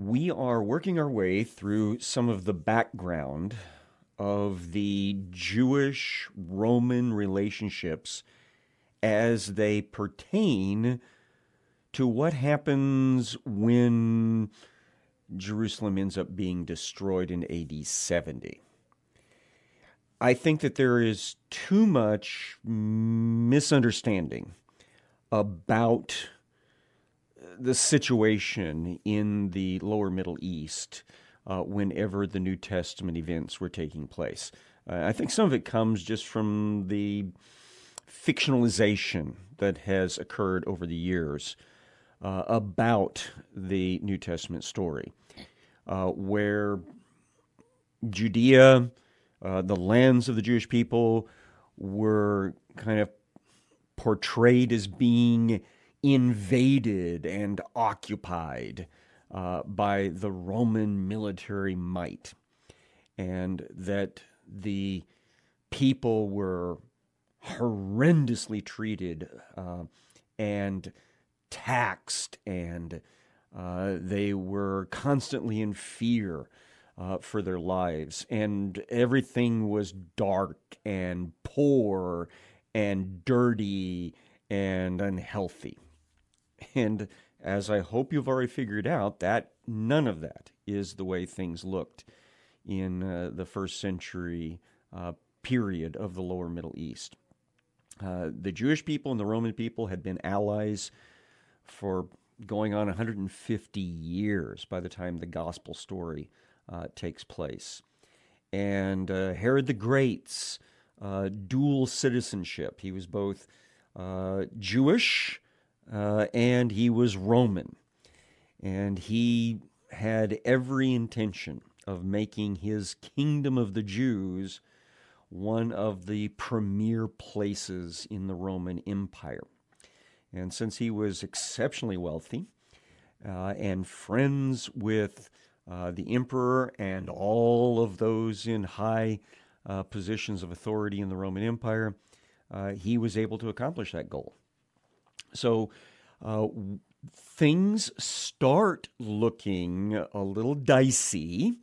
We are working our way through some of the background of the Jewish Roman relationships as they pertain to what happens when Jerusalem ends up being destroyed in AD 70. I think that there is too much misunderstanding about the situation in the lower Middle East whenever the New Testament events were taking place. I think some of it comes just from the fictionalization that has occurred over the years about the New Testament story, where Judea, the lands of the Jewish people, were kind of portrayed as being invaded and occupied by the Roman military might, and that the people were horrendously treated and taxed, and they were constantly in fear for their lives, and everything was dark and poor and dirty and unhealthy. And as I hope you've already figured out, that none of that is the way things looked in the first century period of the lower Middle East. The Jewish people and the Roman people had been allies for going on 150 years by the time the gospel story takes place. And Herod the Great's dual citizenship, he was both Jewish and he was Roman. And he had every intention of making his kingdom of the Jews one of the premier places in the Roman Empire. And since he was exceptionally wealthy and friends with the emperor and all of those in high positions of authority in the Roman Empire, he was able to accomplish that goal. So things start looking a little dicey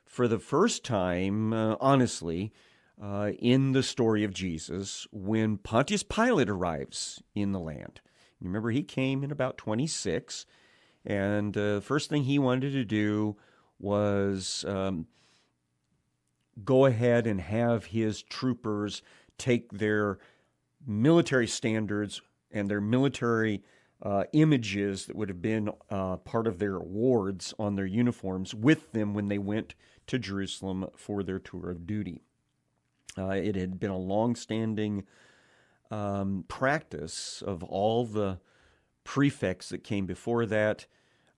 for the first time, honestly, in the story of Jesus when Pontius Pilate arrives in the land. You remember, he came in about 26, and the first thing he wanted to do was go ahead and have his troopers take their military standards and their military images that would have been part of their awards on their uniforms with them when they went to Jerusalem for their tour of duty. It had been a long-standing practice of all the prefects that came before that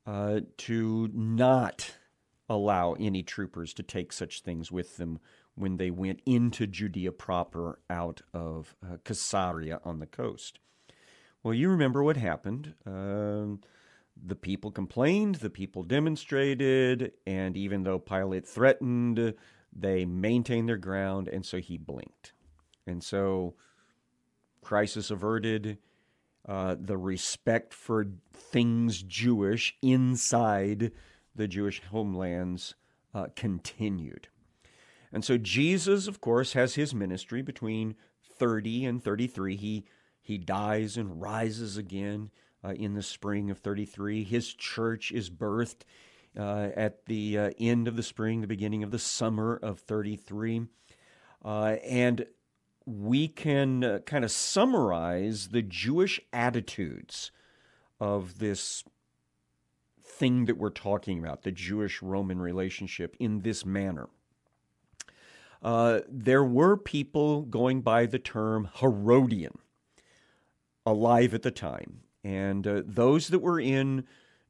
to not allow any troopers to take such things with them when they went into Judea proper out of Caesarea on the coast. Well, you remember what happened. The people complained, the people demonstrated, and even though Pilate threatened, they maintained their ground, and so he blinked. And so, crisis averted. The respect for things Jewish inside the Jewish homelands continued. And so Jesus, of course, has his ministry between 30 and 33. He dies and rises again in the spring of 33. His church is birthed at the end of the spring, the beginning of the summer of 33. And we can kind of summarize the Jewish attitudes of this thing that we're talking about, the Jewish-Roman relationship, in this manner. There were people going by the term Herodian alive at the time. And those that were in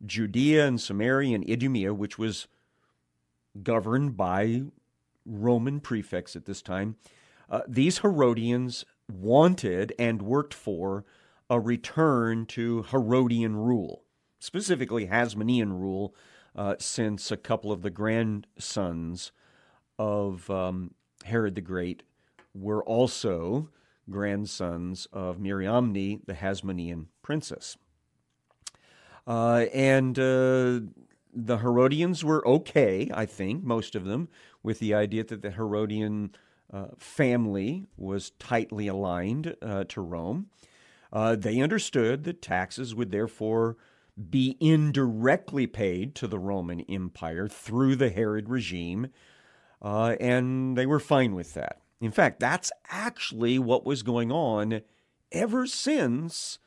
Judea and Samaria and Idumea, which was governed by Roman prefects at this time, these Herodians wanted and worked for a return to Herodian rule, specifically Hasmonean rule, since a couple of the grandsons of Herod the Great were also grandsons of Mariamne, the Hasmonean princess. And The Herodians were okay, I think, most of them, with the idea that the Herodian family was tightly aligned to Rome. They understood that taxes would therefore be indirectly paid to the Roman Empire through the Herod regime, and they were fine with that. In fact, that's actually what was going on ever since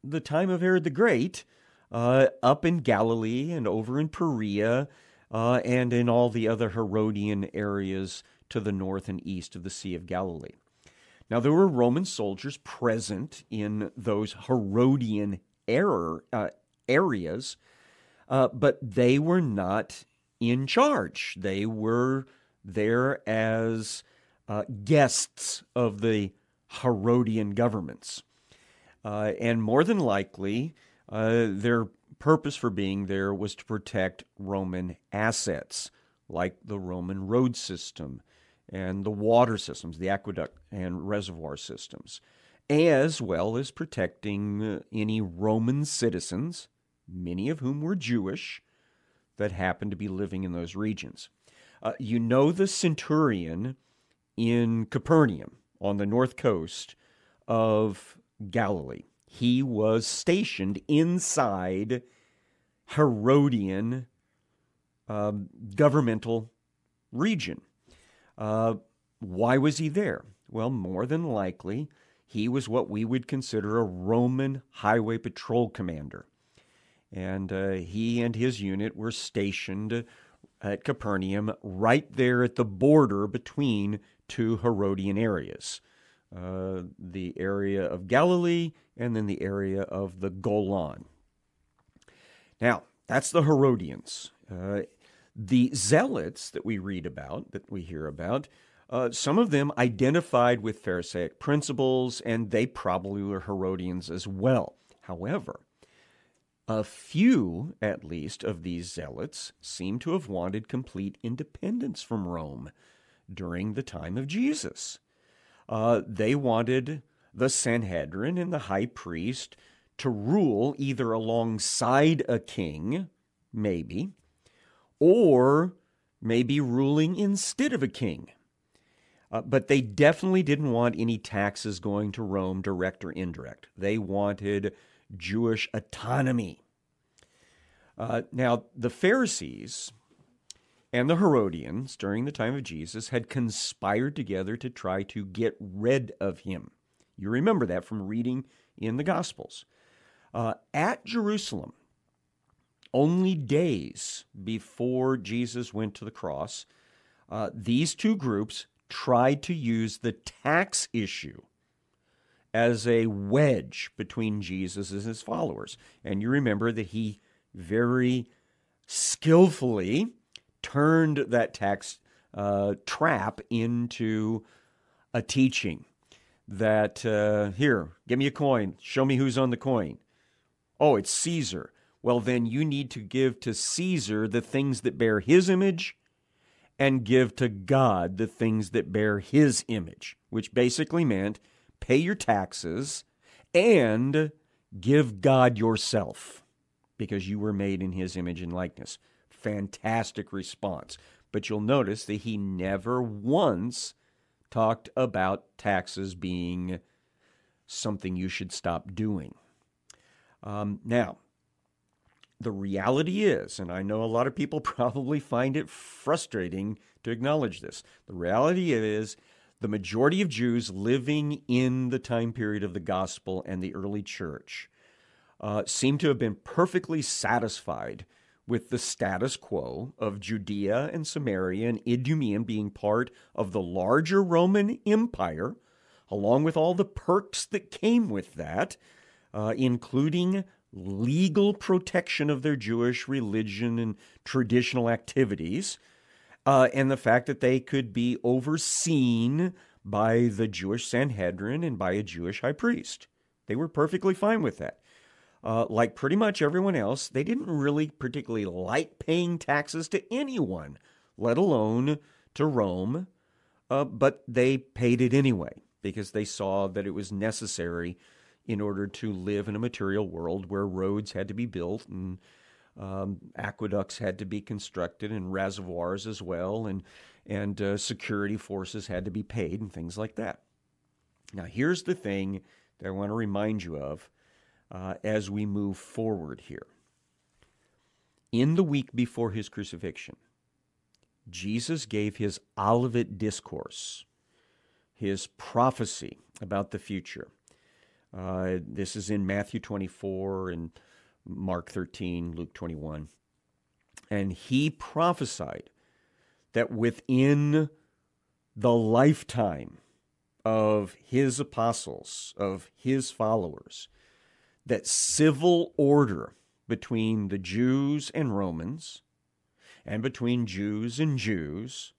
the time of Herod the Great, up in Galilee and over in Perea, and in all the other Herodian areas to the north and east of the Sea of Galilee. Now, there were Roman soldiers present in those Herodian areas, but they were not in charge. They were there as guests of the Herodian governments. And more than likely, their purpose for being there was to protect Roman assets, like the Roman road system and the water systems, the aqueduct and reservoir systems, as well as protecting any Roman citizens, many of whom were Jewish, that happened to be living in those regions. You know the centurion in Capernaum on the north coast of Galilee. He was stationed inside Herodian governmental region. Why was he there? Well, more than likely, he was what we would consider a Roman highway patrol commander. And he and his unit were stationed at Capernaum right there at the border between two Herodian areas, the area of Galilee and then the area of the Golan. Now, that's the Herodians. The Zealots that we read about, that we hear about, some of them identified with Pharisaic principles, and they probably were Herodians as well. However, a few, at least, of these zealots seem to have wanted complete independence from Rome during the time of Jesus. They wanted the Sanhedrin and the high priest to rule either alongside a king, maybe, or maybe ruling instead of a king. But they definitely didn't want any taxes going to Rome, direct or indirect. They wanted Jewish autonomy. Now, the Pharisees and the Herodians during the time of Jesus had conspired together to try to get rid of him. You remember that from reading in the Gospels. At Jerusalem, only days before Jesus went to the cross, these two groups tried to use the tax issue as a wedge between Jesus and his followers. And you remember that he very skillfully turned that tax trap into a teaching that, here, give me a coin, show me who's on the coin. Oh, it's Caesar. Well, then you need to give to Caesar the things that bear his image and give to God the things that bear his image, which basically meant pay your taxes and give God yourself because you were made in his image and likeness. Fantastic response. But you'll notice that he never once talked about taxes being something you should stop doing. Now, the reality is, and I know a lot of people probably find it frustrating to acknowledge this, the reality is the majority of Jews living in the time period of the gospel and the early church seem to have been perfectly satisfied with the status quo of Judea and Samaria and Idumea being part of the larger Roman Empire, along with all the perks that came with that, including legal protection of their Jewish religion and traditional activities, and the fact that they could be overseen by the Jewish Sanhedrin and by a Jewish high priest. They were perfectly fine with that. Like pretty much everyone else, they didn't really particularly like paying taxes to anyone, let alone to Rome, but they paid it anyway because they saw that it was necessary in order to live in a material world where roads had to be built and Aqueducts had to be constructed and reservoirs as well, and security forces had to be paid and things like that. Now, here's the thing that I want to remind you of as we move forward here. In the week before his crucifixion, Jesus gave his Olivet Discourse, his prophecy about the future. This is in Matthew 24 and Mark 13, Luke 21. And he prophesied that within the lifetime of his apostles, of his followers, that civil order between the Jews and Romans and between Jews and Jews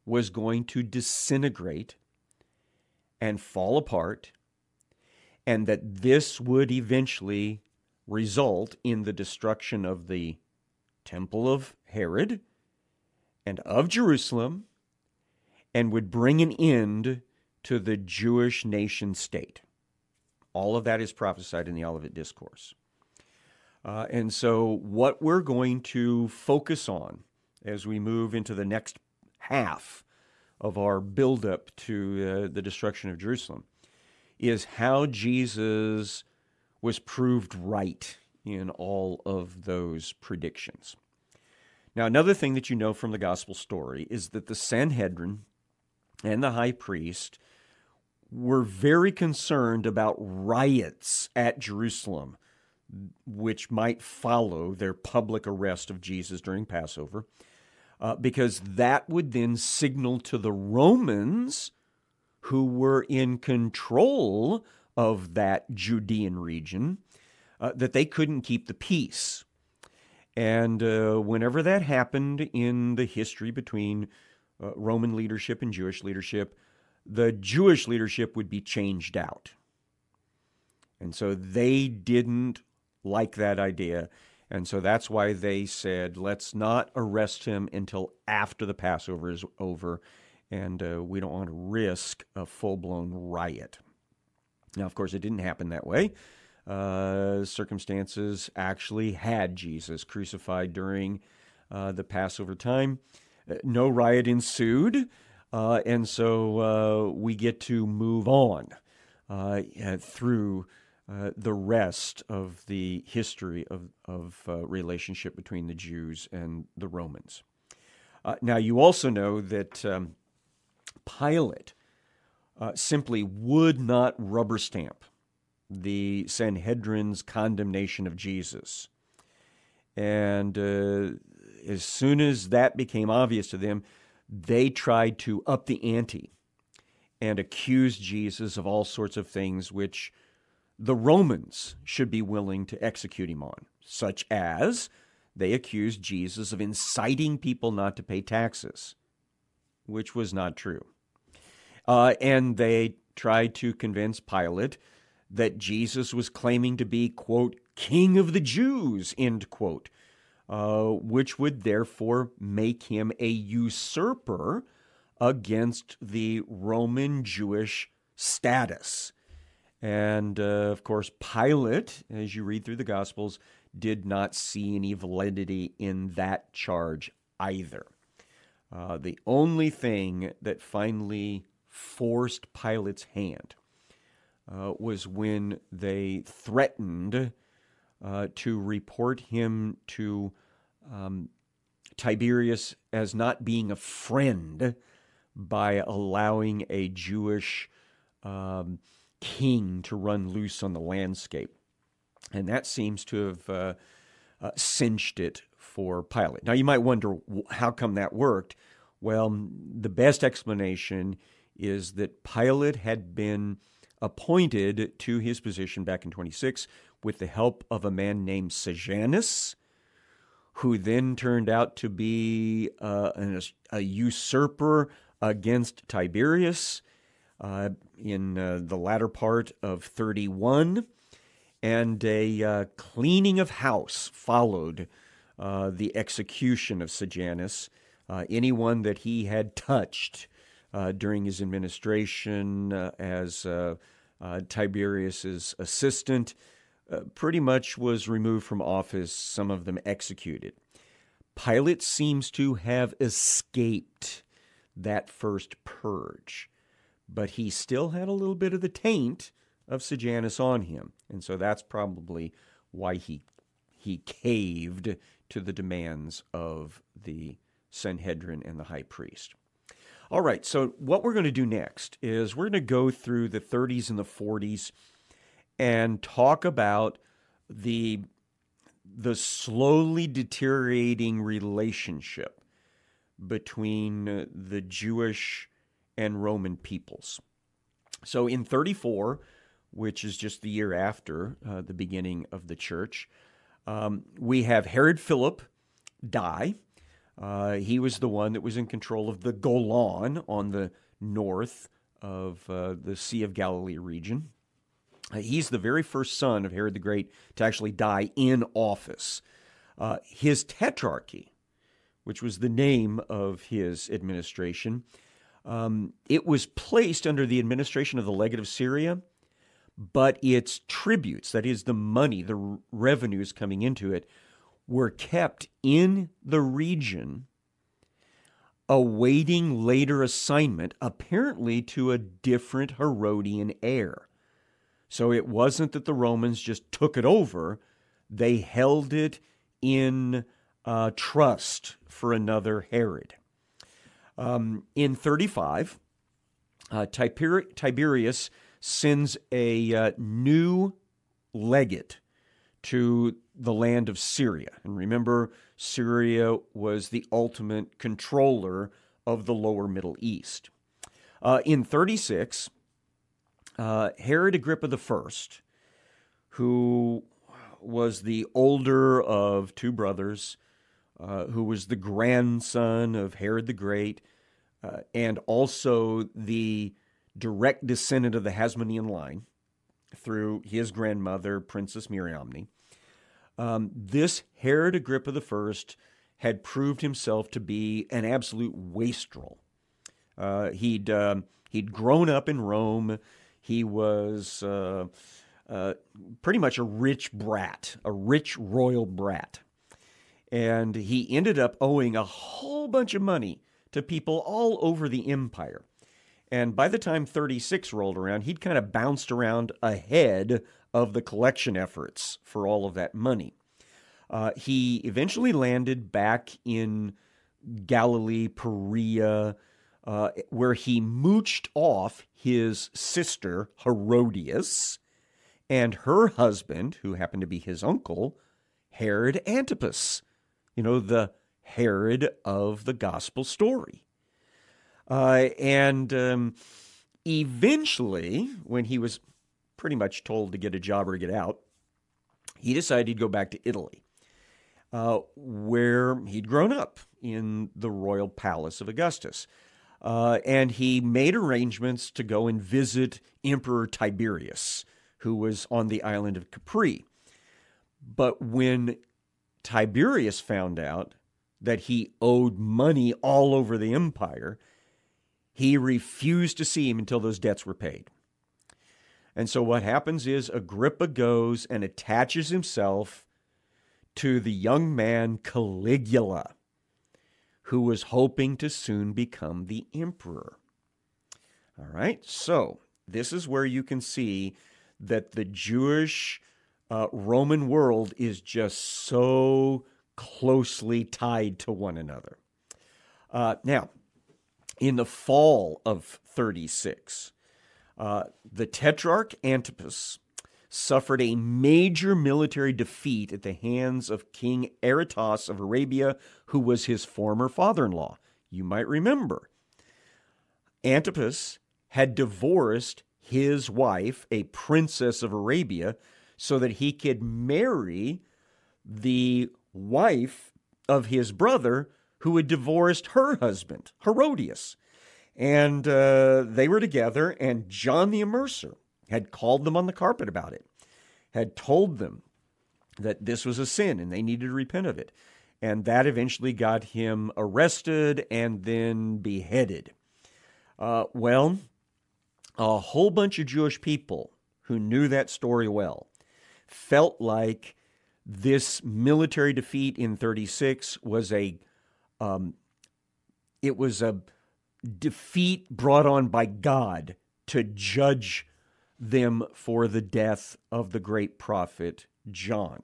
was going to disintegrate and fall apart, and that this would eventually result in the destruction of the temple of Herod and of Jerusalem, and would bring an end to the Jewish nation state. All of that is prophesied in the Olivet Discourse. And so what we're going to focus on as we move into the next half of our buildup to the destruction of Jerusalem is how Jesus was proved right in all of those predictions. Now, another thing that you know from the gospel story is that the Sanhedrin and the high priest were very concerned about riots at Jerusalem, which might follow their public arrest of Jesus during Passover, because that would then signal to the Romans, who were in control of that Judean region, that they couldn't keep the peace. And whenever that happened in the history between Roman leadership and Jewish leadership, the Jewish leadership would be changed out. And so they didn't like that idea. And so that's why they said, let's not arrest him until after the Passover is over, and we don't want to risk a full-blown riot. Now, of course, it didn't happen that way. Circumstances actually had Jesus crucified during the Passover time. No riot ensued, and so we get to move on through the rest of the history of relationship between the Jews and the Romans. Now, you also know that Pilate simply would not rubber stamp the Sanhedrin's condemnation of Jesus. And as soon as that became obvious to them, they tried to up the ante and accuse Jesus of all sorts of things which the Romans should be willing to execute him on, such as they accused Jesus of inciting people not to pay taxes, which was not true. And they tried to convince Pilate that Jesus was claiming to be, quote, King of the Jews, end quote, which would therefore make him a usurper against the Roman Jewish status. And, of course, Pilate, as you read through the Gospels, did not see any validity in that charge either. The only thing that finally forced Pilate's hand was when they threatened to report him to Tiberius as not being a friend by allowing a Jewish king to run loose on the landscape. And that seems to have cinched it for Pilate. Now, you might wonder, how come that worked? Well, the best explanation is that Pilate had been appointed to his position back in 26 with the help of a man named Sejanus, who then turned out to be a usurper against Tiberius in the latter part of 31. And a cleaning of house followed the execution of Sejanus. Anyone that he had touched during his administration as Tiberius's assistant pretty much was removed from office, some of them executed. Pilate seems to have escaped that first purge, but he still had a little bit of the taint of Sejanus on him, and so that's probably why he caved to the demands of the Sanhedrin and the high priest. All right, so what we're going to do next is we're going to go through the 30s and the 40s and talk about the slowly deteriorating relationship between the Jewish and Roman peoples. So in 34, which is just the year after the beginning of the church, we have Herod Philip die. He was the one that was in control of the Golan on the north of the Sea of Galilee region. He's the very first son of Herod the Great to actually die in office. His tetrarchy, which was the name of his administration, it was placed under the administration of the Legate of Syria, but its tributes, that is the money, the revenues coming into it, were kept in the region awaiting later assignment, apparently to a different Herodian heir. So it wasn't that the Romans just took it over. They held it in trust for another Herod. In 35, Tiberius sends a new legate to the land of Syria. And remember, Syria was the ultimate controller of the lower Middle East. In 36, Herod Agrippa I, who was the older of two brothers, who was the grandson of Herod the Great, and also the direct descendant of the Hasmonean line through his grandmother, Princess Miriamne. This Herod Agrippa I had proved himself to be an absolute wastrel. He'd grown up in Rome. He was pretty much a rich brat, a rich royal brat. And he ended up owing a whole bunch of money to people all over the empire. And by the time 36 rolled around, he'd kind of bounced around ahead of the collection efforts for all of that money. He eventually landed back in Galilee, Perea, where he mooched off his sister, Herodias, and her husband, who happened to be his uncle, Herod Antipas, the Herod of the gospel story. And eventually, when he was pretty much told to get a job or get out, he decided he'd go back to Italy, where he'd grown up in the royal palace of Augustus. And he made arrangements to go and visit Emperor Tiberius, who was on the island of Capri. But when Tiberius found out that he owed money all over the empire, he refused to see him until those debts were paid. And so what happens is Agrippa goes and attaches himself to the young man Caligula, who was hoping to soon become the emperor. All right, so this is where you can see that the Jewish Roman world is just so closely tied to one another. Now, in the fall of 36, the Tetrarch Antipas suffered a major military defeat at the hands of King Aretas of Arabia, who was his former father-in-law. You might remember. Antipas had divorced his wife, a princess of Arabia, so that he could marry the wife of his brother who had divorced her husband, Herodias. And they were together, and John the Immerser had called them on the carpet about it, had told them that this was a sin and they needed to repent of it. And that eventually got him arrested and then beheaded. A whole bunch of Jewish people who knew that story well felt like this military defeat in 36 was it was a defeat brought on by God to judge them for the death of the great prophet John.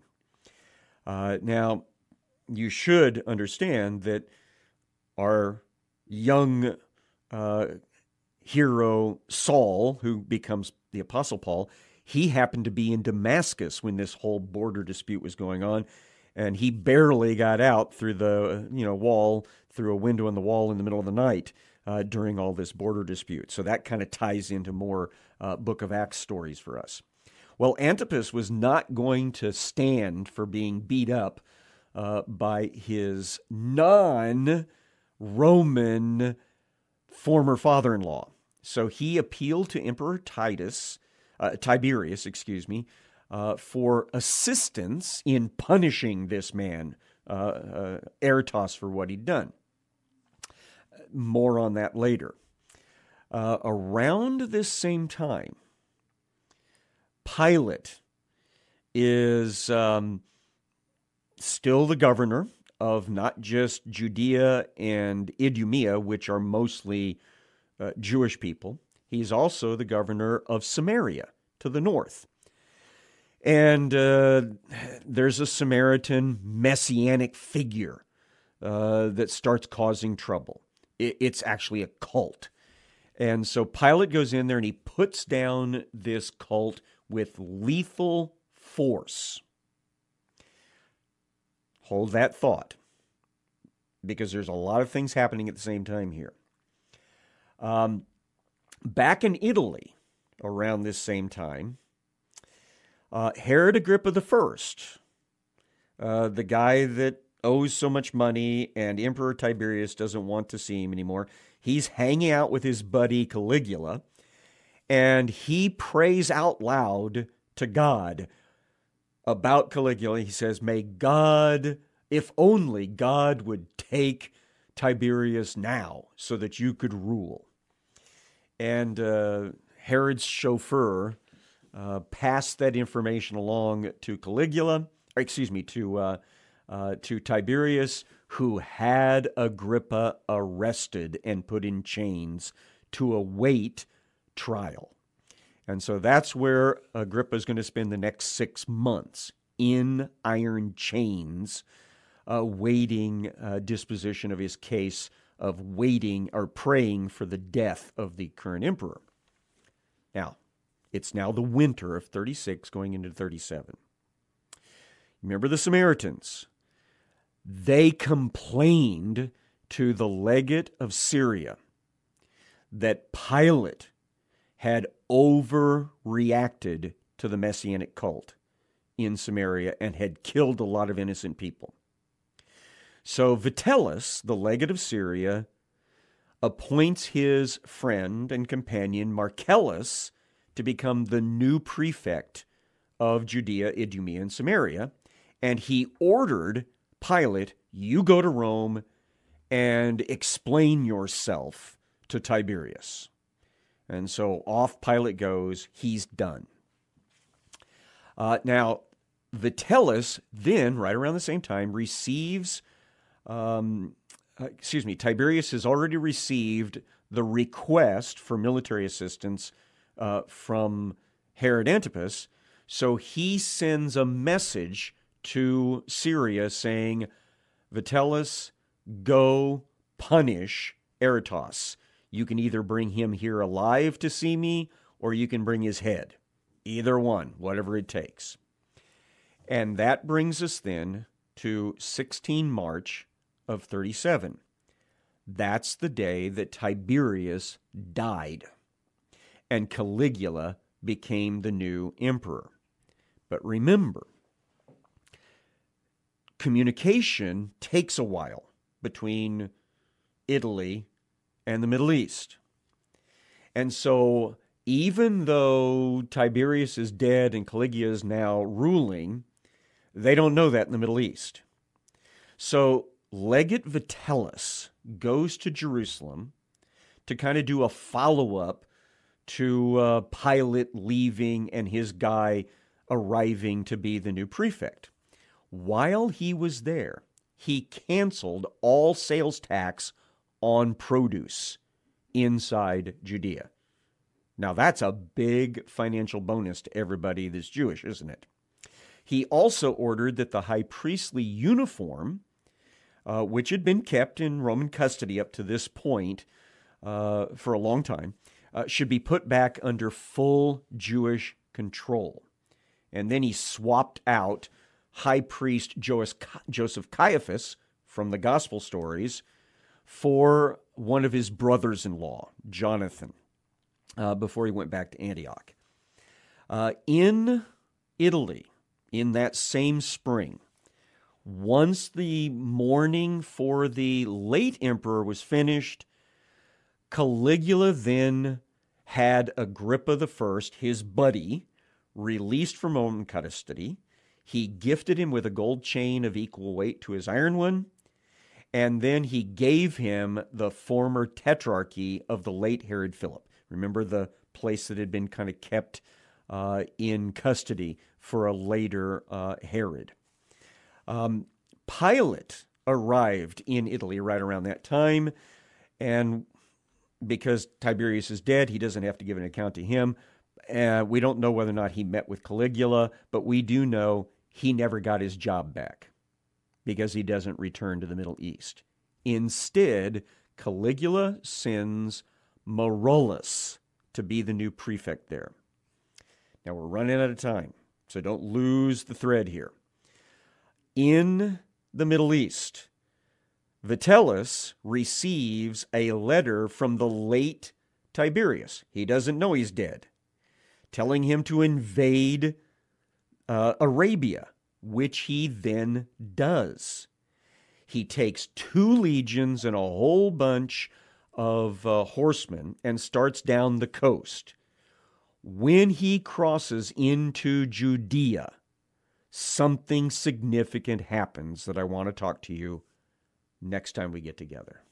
Now, you should understand that our young hero Saul, who becomes the Apostle Paul, he happened to be in Damascus when this whole border dispute was going on, and he barely got out through the wall, through a window in the wall in the middle of the night during all this border dispute. So that kind of ties into more Book of Acts stories for us. Well, Antipas was not going to stand for being beat up by his non-Roman former father-in-law. So he appealed to Emperor Tiberius, for assistance in punishing this man, Aretas, for what he'd done. More on that later. Around this same time, Pilate is still the governor of not just Judea and Idumea, which are mostly Jewish people. He's also the governor of Samaria to the north. And there's a Samaritan messianic figure that starts causing trouble. It's actually a cult. And so Pilate goes in there and he puts down this cult with lethal force. Hold that thought, because there's a lot of things happening at the same time here. Back in Italy, around this same time, Herod Agrippa I, the guy that owes so much money and Emperor Tiberius doesn't want to see him anymore, he's hanging out with his buddy Caligula, and he prays out loud to God about Caligula. He says, may God, if only God would take Tiberius now so that you could rule. And Herod's chauffeur passed that information along to to Tiberius, who had Agrippa arrested and put in chains to await trial. And so that's where Agrippa is going to spend the next 6 months, in iron chains, waiting disposition of his case, of waiting or praying for the death of the current emperor. Now, it's now the winter of 36 going into 37. Remember the Samaritans. They complained to the legate of Syria that Pilate had overreacted to the Messianic cult in Samaria and had killed a lot of innocent people. So Vitellius, the legate of Syria, appoints his friend and companion Marcellus to become the new prefect of Judea, Idumea, and Samaria, and he ordered Pilate, you go to Rome and explain yourself to Tiberius. And so off Pilate goes. He's done. Now, Vitellius then, right around the same time, receives, Tiberius has already received the request for military assistance from Herod Antipas, so he sends a message to Syria saying, Vitellius, go punish Aretas. You can either bring him here alive to see me, or you can bring his head. Either one, whatever it takes. And that brings us then to 16 March of 37. That's the day that Tiberius died, and Caligula became the new emperor. But remember, communication takes a while between Italy and the Middle East. And so even though Tiberius is dead and Caligula is now ruling, they don't know that in the Middle East. So Legate Vitellius goes to Jerusalem to kind of do a follow-up to Pilate leaving and his guy arriving to be the new prefect. While he was there, he canceled all sales tax on produce inside Judea. Now, that's a big financial bonus to everybody that's Jewish, isn't it? He also ordered that the high priestly uniform, which had been kept in Roman custody up to this point for a long time, should be put back under full Jewish control. And then he swapped out high priest Joseph Caiaphas from the gospel stories for one of his brothers-in-law, Jonathan, before he went back to Antioch. In Italy, in that same spring, once the mourning for the late emperor was finished, Caligula then had Agrippa I, his buddy, released from Roman custody. He gifted him with a gold chain of equal weight to his iron one, and then he gave him the former tetrarchy of the late Herod Philip. Remember the place that had been kind of kept in custody for a later Herod. Pilate arrived in Italy right around that time, and because Tiberius is dead, he doesn't have to give an account to him. We don't know whether or not he met with Caligula, but we do know he never got his job back because he doesn't return to the Middle East. Instead, Caligula sends Marullus to be the new prefect there. Now, we're running out of time, so don't lose the thread here. In the Middle East, Vitellius receives a letter from the late Tiberius. He doesn't know he's dead, telling him to invade Arabia, which he then does. He takes 2 legions and a whole bunch of horsemen and starts down the coast. When he crosses into Judea, something significant happens that I want to talk to you next time we get together.